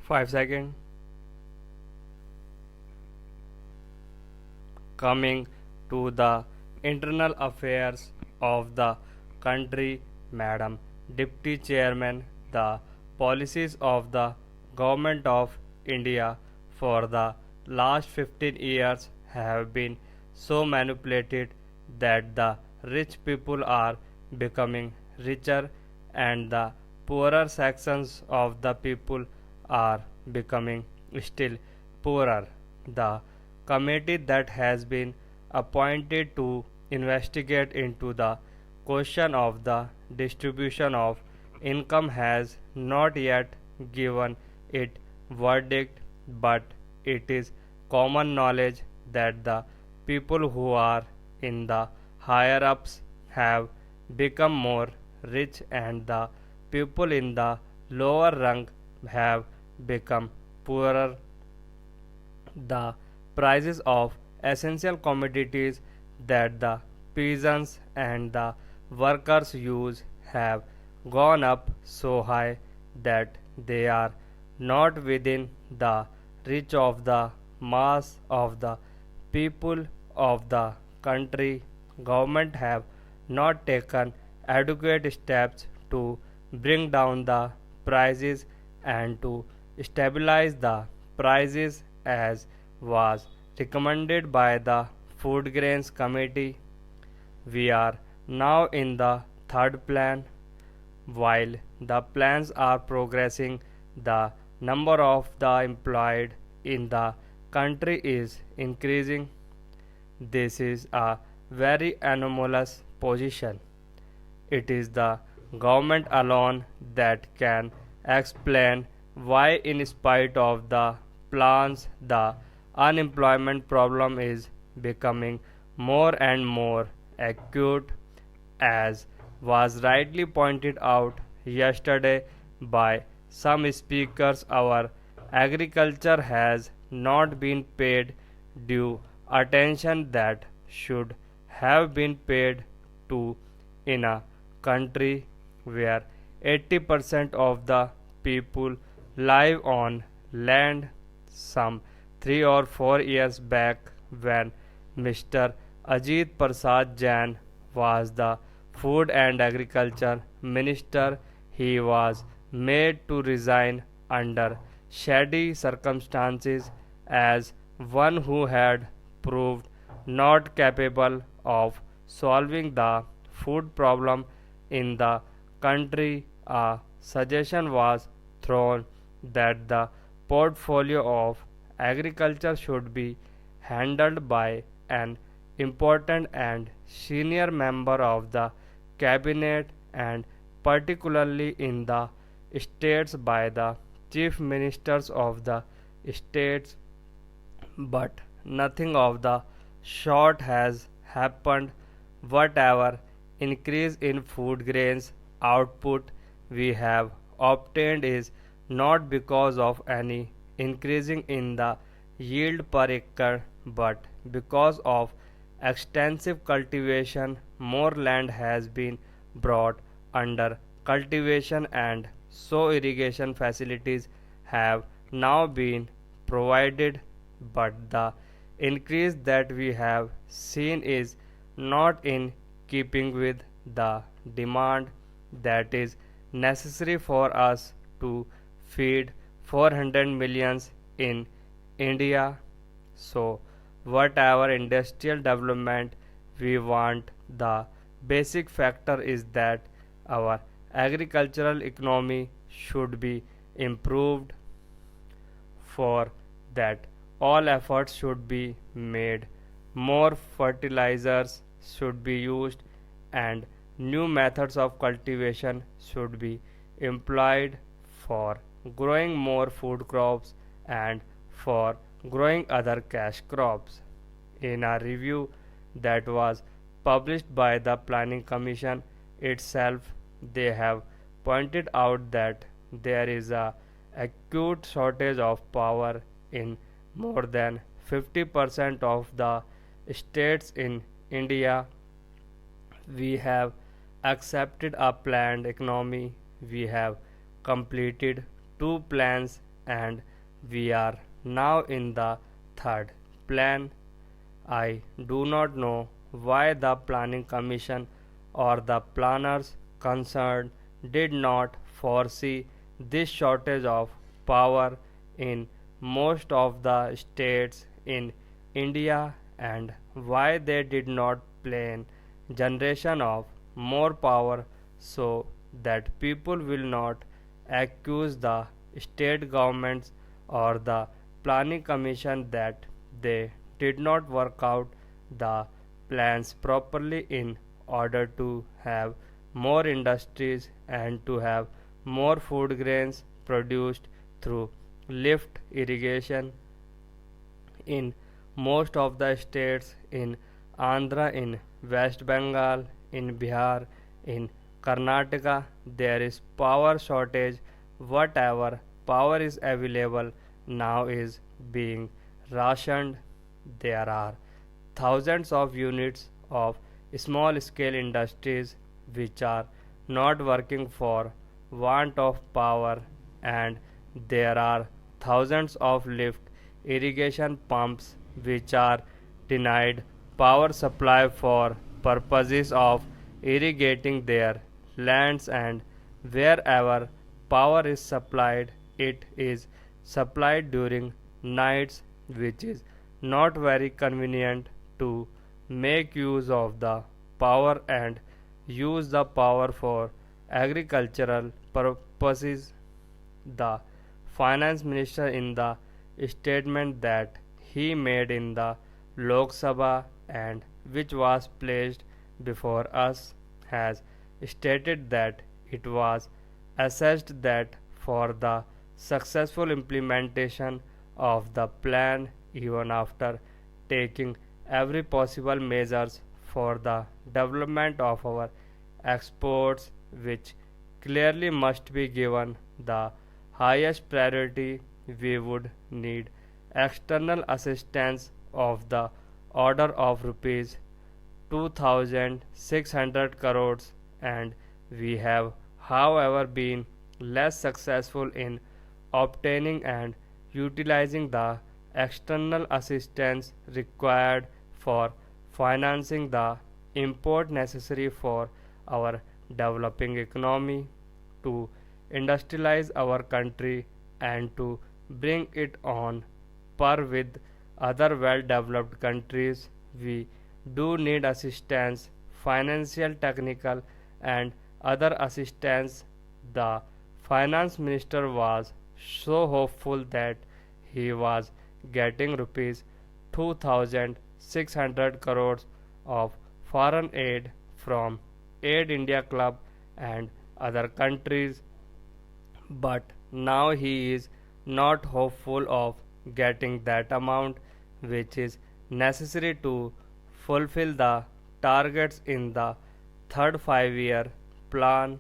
5 seconds. Coming to the internal affairs of the country, Madam Deputy Chairman, the policies of the Government of India for the last 15 years have been so manipulated that the rich people are becoming richer and the poorer sections of the people are becoming still poorer. The committee that has been appointed to investigate into the question of the distribution of income has not yet given it verdict, but it is common knowledge that the people who are in the higher ups have become more rich and the people in the lower rung have become poorer. The prices of essential commodities that the peasants and the workers use have gone up so high that they are not within the reach of the mass of the people of the country. Government have not taken adequate steps to bring down the prices and to stabilize the prices as was recommended by the Food Grains Committee. We are now in the third plan. While the plans are progressing, the number of the employed in the country is increasing. This is a very anomalous position. It is the government alone that can explain why, in spite of the plans, the unemployment problem is becoming more and more acute, as was rightly pointed out yesterday by some speakers. Our agriculture has not been paid due attention that should have been paid to in a country where 80% of the people live on land. Some 3 or 4 years back, when Mr. Ajit Prasad Jain was the Food and Agriculture Minister, he was made to resign under shady circumstances as one who had proved not capable of solving the food problem in the country. A suggestion was thrown that the portfolio of agriculture should be handled by an important and senior member of the cabinet, and particularly in the states by the chief ministers of the states. But nothing of the sort has happened. Whatever increase in food grains output we have obtained is not because of any increasing in the yield per acre, but because of extensive cultivation. More land has been brought under cultivation, and so irrigation facilities have now been provided, but the increase that we have seen is not in keeping with the demand that is necessary for us to feed 400 millions in India. So, whatever industrial development we want, the basic factor is that our agricultural economy should be improved. For that, all efforts should be made. More fertilizers should be used, and new methods of cultivation should be employed for growing more food crops and for growing other cash crops. In a review that was published by the Planning Commission itself, they have pointed out that there is a acute shortage of power in more than 50% of the states in India. We have accepted a planned economy. We have completed two plans and we are now in the third plan. I do not know why the Planning Commission or the planners concerned did not foresee this shortage of power in most of the states in India and why they did not plan generation of more power so that people will not accuse the state governments or the planning commission that they did not work out the plans properly in order to have more industries and to have more food grains produced through lift irrigation in most of the states in Andhra, in West Bengal, in Bihar, in Karnataka, there is power shortage. Whatever power is available now is being rationed. There are thousands of units of small scale industries which are not working for want of power, and there are thousands of lift irrigation pumps which are denied power supply for purposes of irrigating their lands, and wherever power is supplied it is supplied during nights, which is not very convenient to make use of the power and use the power for agricultural purposes. The finance minister, in the statement that he made in the Lok Sabha and which was placed before us, has stated that it was assessed that for the successful implementation of the plan, even after taking every possible measures for the development of our exports, which clearly must be given the highest priority, we would need external assistance of the order of rupees 2600 crores, and we have however been less successful in obtaining and utilizing the external assistance required for financing the import necessary for our developing economy, to industrialize our country and to bring it on par with other well developed countries. We do need assistance, financial, technical, and other assistance. The finance minister was so hopeful that he was getting rupees 2600 crores of foreign aid from Aid India Club and other countries, but now he is not hopeful of getting that amount which is necessary to fulfill the targets in the third 5-year plan.